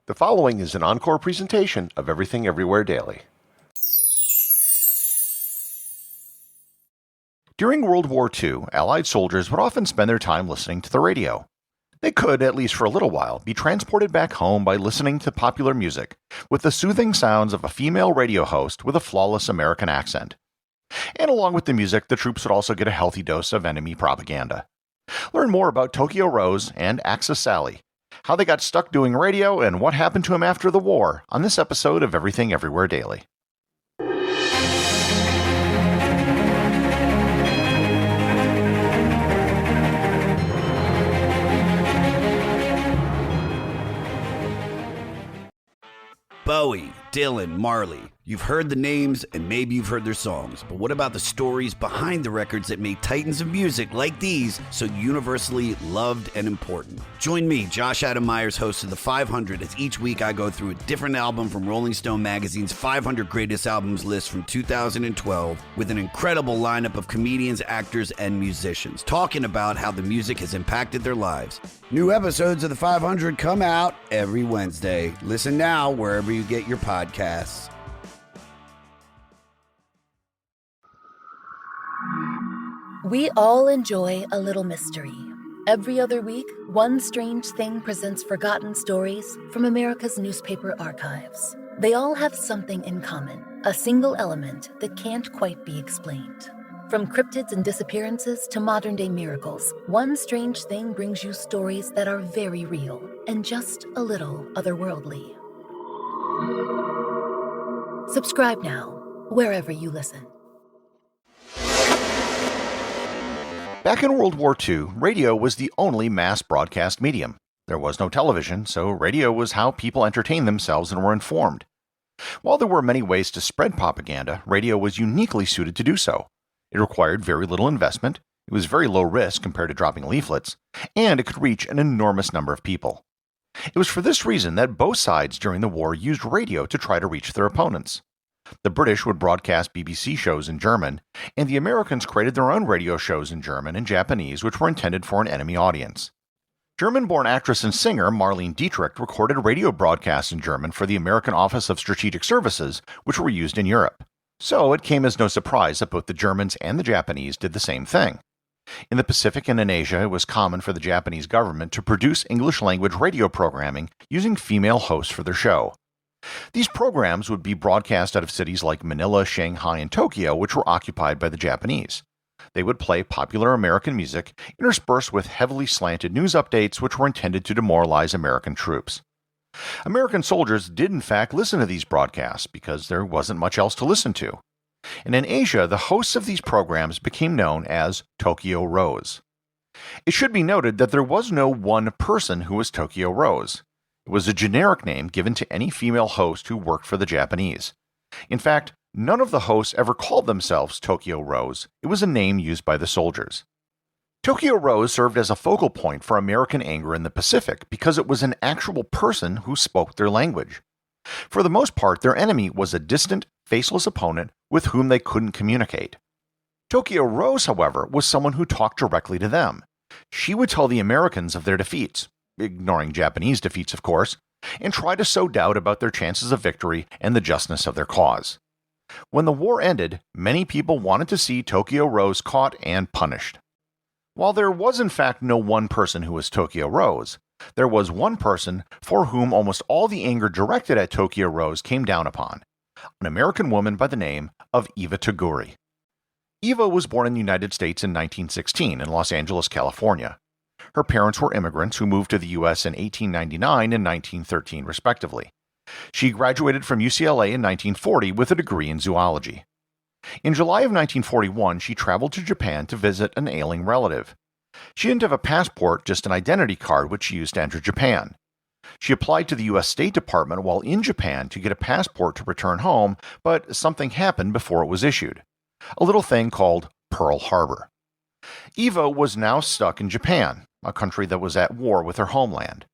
The following is an encore presentation of Everything Everywhere Daily. During World War II, Allied soldiers would often spend their time listening to the radio. They could, at least for a little while, be transported back home by listening to popular music, with the soothing sounds of a female radio host with a flawless American accent. And along with the music, the troops would also get a healthy dose of enemy propaganda. Learn more about Tokyo Rose and Axis Sally, how they got stuck doing radio, and what happened to him after the war on this episode of Everything Everywhere Daily. Bowie, Dylan, Marley. You've heard the names and maybe you've heard their songs, but what about the stories behind the records that made titans of music like these so universally loved and important? Join me, Josh Adam Myers, host of The 500, as each week I go through a different album from Rolling Stone magazine's 500 Greatest Albums list from 2012 with an incredible lineup of comedians, actors, and musicians, talking about how the music has impacted their lives. New episodes of The 500 come out every Wednesday. Listen now wherever you get your podcasts. We all enjoy a little mystery. Every other week, One Strange Thing presents forgotten stories from America's newspaper archives. They all have something in common, a single element that can't quite be explained. From cryptids and disappearances to modern-day miracles, One Strange Thing brings you stories that are very real and just a little otherworldly. Subscribe now, wherever you listen. Back in World War II, radio was the only mass broadcast medium. There was no television, so radio was how people entertained themselves and were informed. While there were many ways to spread propaganda, radio was uniquely suited to do so. It required very little investment, it was very low risk compared to dropping leaflets, and it could reach an enormous number of people. It was for this reason that both sides during the war used radio to try to reach their opponents. The British would broadcast BBC shows in German, and the Americans created their own radio shows in German and Japanese which were intended for an enemy audience. German-born actress and singer Marlene Dietrich recorded radio broadcasts in German for the American Office of Strategic Services, which were used in Europe. So it came as no surprise that both the Germans and the Japanese did the same thing. In the Pacific and in Asia, it was common for the Japanese government to produce English-language radio programming using female hosts for their show. These programs would be broadcast out of cities like Manila, Shanghai, and Tokyo, which were occupied by the Japanese. They would play popular American music, interspersed with heavily slanted news updates which were intended to demoralize American troops. American soldiers did in fact listen to these broadcasts because there wasn't much else to listen to. And in Asia, the hosts of these programs became known as Tokyo Rose. It should be noted that there was no one person who was Tokyo Rose. It was a generic name given to any female host who worked for the Japanese. In fact, none of the hosts ever called themselves Tokyo Rose. It was a name used by the soldiers. Tokyo Rose served as a focal point for American anger in the Pacific because it was an actual person who spoke their language. For the most part, their enemy was a distant, faceless opponent with whom they couldn't communicate. Tokyo Rose, however, was someone who talked directly to them. She would tell the Americans of their defeats, ignoring Japanese defeats of course, and try to sow doubt about their chances of victory and the justness of their cause. When the war ended, many people wanted to see Tokyo Rose caught and punished. While there was in fact no one person who was Tokyo Rose, there was one person for whom almost all the anger directed at Tokyo Rose came down upon, an American woman by the name of Eva Toguri. Eva was born in the United States in 1916 in Los Angeles, California. Her parents were immigrants who moved to the U.S. in 1899 and 1913, respectively. She graduated from UCLA in 1940 with a degree in zoology. In July of 1941, she traveled to Japan to visit an ailing relative. She didn't have a passport, just an identity card which she used to enter Japan. She applied to the U.S. State Department while in Japan to get a passport to return home, but something happened before it was issued. A little thing called Pearl Harbor. Eva was now stuck in Japan, a country that was at war with her homeland.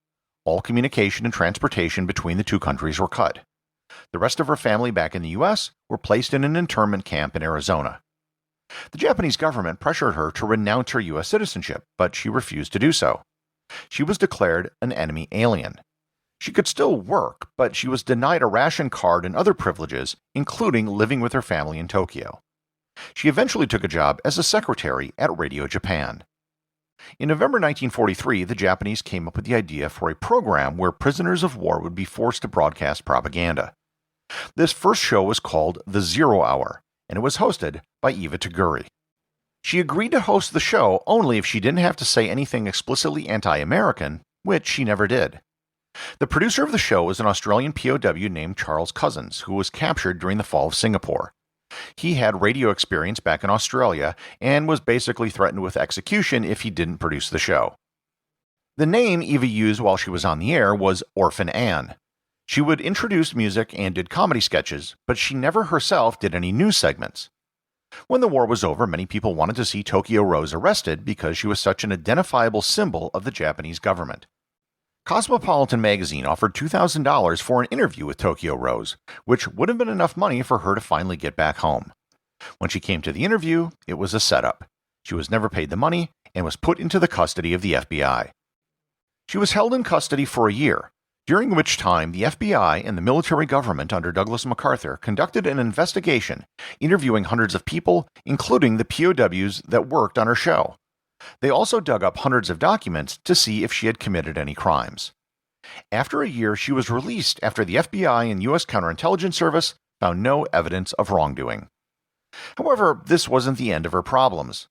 All communication and transportation between the two countries were cut. The rest of her family back in the U.S. were placed in an internment camp in Arizona. The Japanese government pressured her to renounce her U.S. citizenship, but she refused to do so. She was declared an enemy alien. She could still work, but she was denied a ration card and other privileges, including living with her family in Tokyo. She eventually took a job as a secretary at Radio Japan. In November 1943, the Japanese came up with the idea for a program where prisoners of war would be forced to broadcast propaganda. This first show was called The 0 Hour, and it was hosted by Eva Toguri. She agreed to host the show only if she didn't have to say anything explicitly anti-American, which she never did. The producer of the show was an Australian POW named Charles Cousins, who was captured during the fall of Singapore. He had radio experience back in Australia and was basically threatened with execution if he didn't produce the show. The name Eva used while she was on the air was Orphan Anne. She would introduce music and did comedy sketches, but she never herself did any news segments. When the war was over, many people wanted to see Tokyo Rose arrested because she was such an identifiable symbol of the Japanese government. Cosmopolitan magazine offered $2,000 for an interview with Tokyo Rose, which would have been enough money for her to finally get back home. When she came to the interview, it was a setup. She was never paid the money and was put into the custody of the FBI. She was held in custody for a year, during which time the FBI and the military government under Douglas MacArthur conducted an investigation, interviewing hundreds of people, including the POWs that worked on her show. They also dug up hundreds of documents to see if she had committed any crimes. After a year, she was released after the FBI and U.S. Counterintelligence Service found no evidence of wrongdoing. However, this wasn't the end of her problems.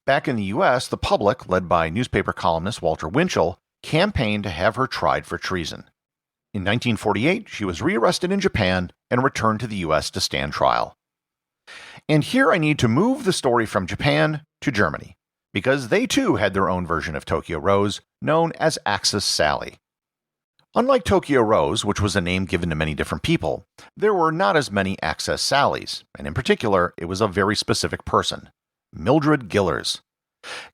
Back in the U.S., the public, led by newspaper columnist Walter Winchell, campaigned to have her tried for treason. In 1948, she was rearrested in Japan and returned to the U.S. to stand trial. And here I need to move the story from Japan to Germany, because they too had their own version of Tokyo Rose, known as Axis Sally. Unlike Tokyo Rose, which was a name given to many different people, there were not as many Axis Sallys, and in particular, it was a very specific person, Mildred Gillers.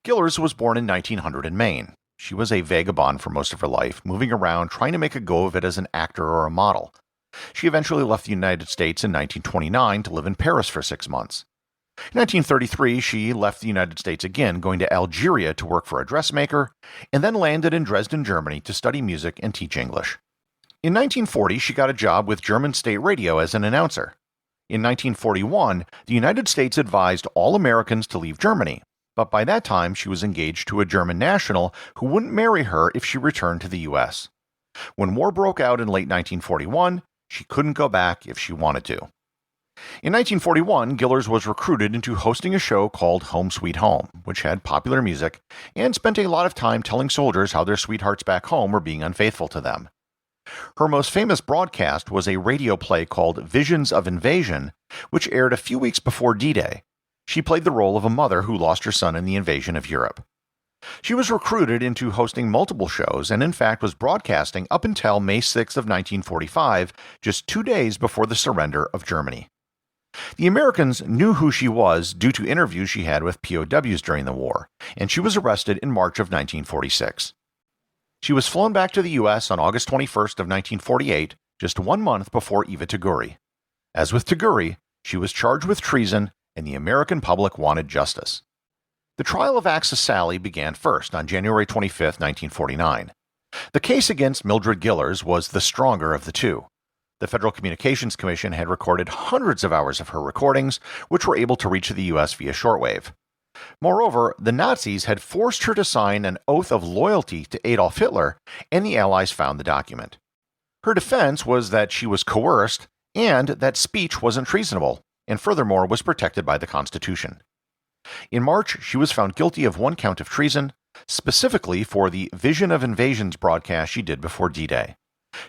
Gillers was born in 1900 in Maine. She was a vagabond for most of her life, moving around trying to make a go of it as an actor or a model. She eventually left the United States in 1929 to live in Paris for 6 months. In 1933, she left the United States again, going to Algeria to work for a dressmaker, and then landed in Dresden, Germany to study music and teach English. In 1940, she got a job with German state radio as an announcer. In 1941, the United States advised all Americans to leave Germany, but by that time she was engaged to a German national who wouldn't marry her if she returned to the U.S. When war broke out in late 1941, she couldn't go back if she wanted to. In 1941, Gillers was recruited into hosting a show called Home Sweet Home, which had popular music, and spent a lot of time telling soldiers how their sweethearts back home were being unfaithful to them. Her most famous broadcast was a radio play called Visions of Invasion, which aired a few weeks before D-Day. She played the role of a mother who lost her son in the invasion of Europe. She was recruited into hosting multiple shows and in fact was broadcasting up until May 6 of 1945, just 2 days before the surrender of Germany. The Americans knew who she was due to interviews she had with POWs during the war, and she was arrested in March of 1946. She was flown back to the U.S. on August 21st of 1948, just 1 month before Eva Toguri. As with Toguri, she was charged with treason, and the American public wanted justice. The trial of Axis Sally began first on January 25, 1949. The case against Mildred Gillers was the stronger of the two. The Federal Communications Commission had recorded hundreds of hours of her recordings, which were able to reach the U.S. via shortwave. Moreover, the Nazis had forced her to sign an oath of loyalty to Adolf Hitler, and the Allies found the document. Her defense was that she was coerced and that speech wasn't treasonable, and furthermore was protected by the Constitution. In March, she was found guilty of 1 count of treason, specifically for the Vision of Invasions broadcast she did before D-Day.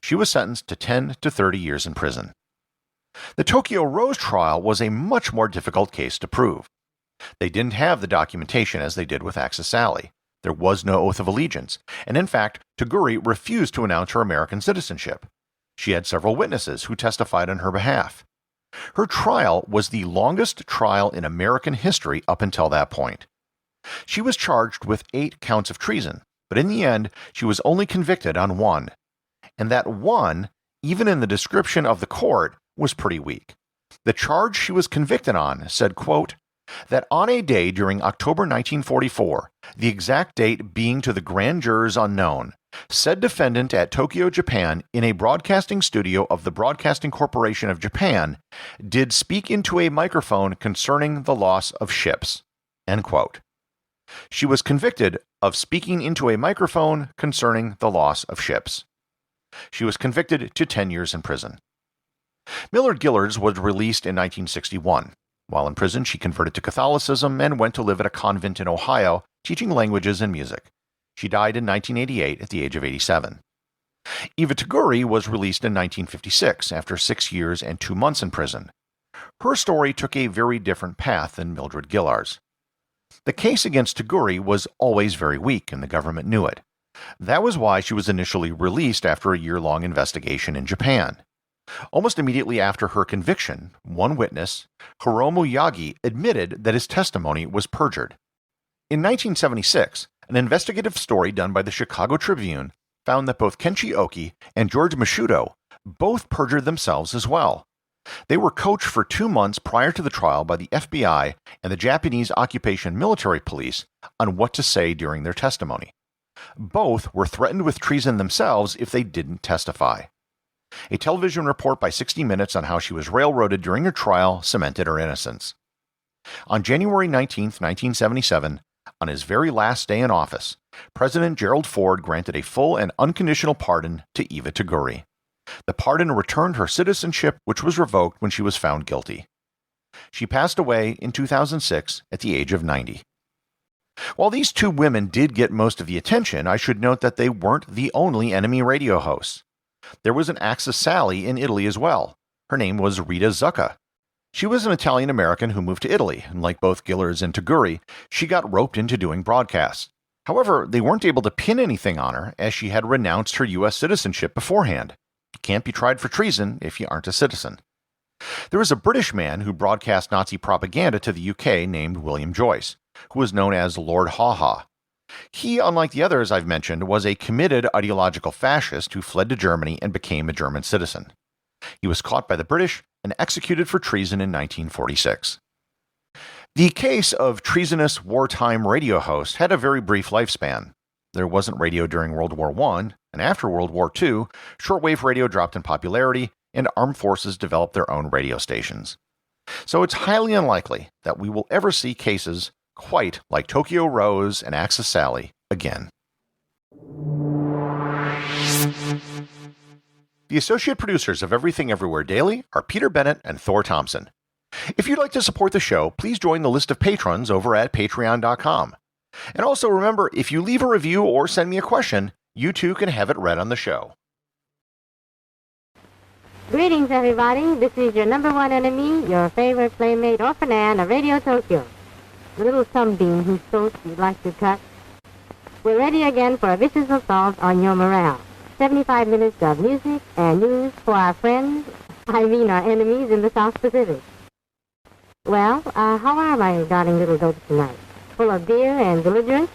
She was sentenced to 10 to 30 years in prison. The Tokyo Rose trial was a much more difficult case to prove. They didn't have the documentation as they did with Axis Sally. There was no oath of allegiance, and in fact, Toguri refused to announce her American citizenship. She had several witnesses who testified on her behalf. Her trial was the longest trial in American history up until that point. She was charged with 8 counts of treason, but in the end, she was only convicted on 1. And that 1, even in the description of the court, was pretty weak. The charge she was convicted on said, quote, that on a day during October 1944, the exact date being to the grand jurors unknown, said defendant at Tokyo, Japan, in a broadcasting studio of the Broadcasting Corporation of Japan, did speak into a microphone concerning the loss of ships. End quote. She was convicted of speaking into a microphone concerning the loss of ships. She was convicted to 10 years in prison. Millard Gillards was released in 1961. While in prison, she converted to Catholicism and went to live at a convent in Ohio, teaching languages and music. She died in 1988 at the age of 87. Eva Taguri was released in 1956 after 6 years and 2 months in prison. Her story took a very different path than Mildred Gillard's. The case against Taguri was always very weak, and the government knew it. That was why she was initially released after a year-long investigation in Japan. Almost immediately after her conviction, one witness, Hiromu Yagi, admitted that his testimony was perjured. In 1976, an investigative story done by the Chicago Tribune found that both Kenshi Oki and George Mashudo both perjured themselves as well. They were coached for 2 months prior to the trial by the FBI and the Japanese Occupation Military Police on what to say during their testimony. Both were threatened with treason themselves if they didn't testify. A television report by 60 Minutes on how she was railroaded during her trial cemented her innocence. On January 19, 1977, on his very last day in office, President Gerald Ford granted a full and unconditional pardon to Eva Taguri. The pardon returned her citizenship, which was revoked when she was found guilty. She passed away in 2006 at the age of 90. While these two women did get most of the attention, I should note that they weren't the only enemy radio hosts. There was an Axis Sally in Italy as well. Her name was Rita Zucca. She was an Italian-American who moved to Italy, and like both Gillards and Taguri, she got roped into doing broadcasts. However, they weren't able to pin anything on her, as she had renounced her U.S. citizenship beforehand. You can't be tried for treason if you aren't a citizen. There was a British man who broadcast Nazi propaganda to the UK named William Joyce, who was known as Lord Haw Haw. He, unlike the others I've mentioned, was a committed ideological fascist who fled to Germany and became a German citizen. He was caught by the British and executed for treason in 1946. The case of treasonous wartime radio host had a very brief lifespan. There wasn't radio during World War I, and after World War II, shortwave radio dropped in popularity, and armed forces developed their own radio stations. So it's highly unlikely that we will ever see cases quite like Tokyo Rose and Axis Sally again. The associate producers of Everything Everywhere Daily are Peter Bennett and Thor Thomsen. If you'd like to support the show, please join the list of patrons over at patreon.com. And also remember, if you leave a review or send me a question, you too can have it read on the show. Greetings, everybody. This is your number one enemy, your favorite playmate orphan of Radio Tokyo. The little sunbeam whose throat you'd like to cut. We're ready again for a vicious assault on your morale. 75 minutes of music and news for our friends, our enemies in the South Pacific. Well, how are my darling little goats tonight? Full of beer and belligerence?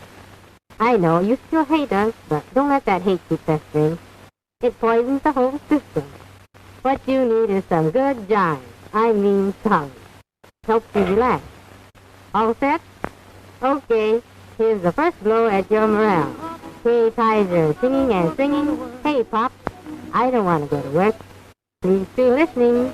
I know, you still hate us, but don't let that hate keep festering. It poisons the whole system. What you need is some good jive. Tongue. Helps you relax. All set? Okay, here's the first blow at your morale. Hey, Tiger, singing and singing. Hey, Pop, I don't want to go to work. Please do listening.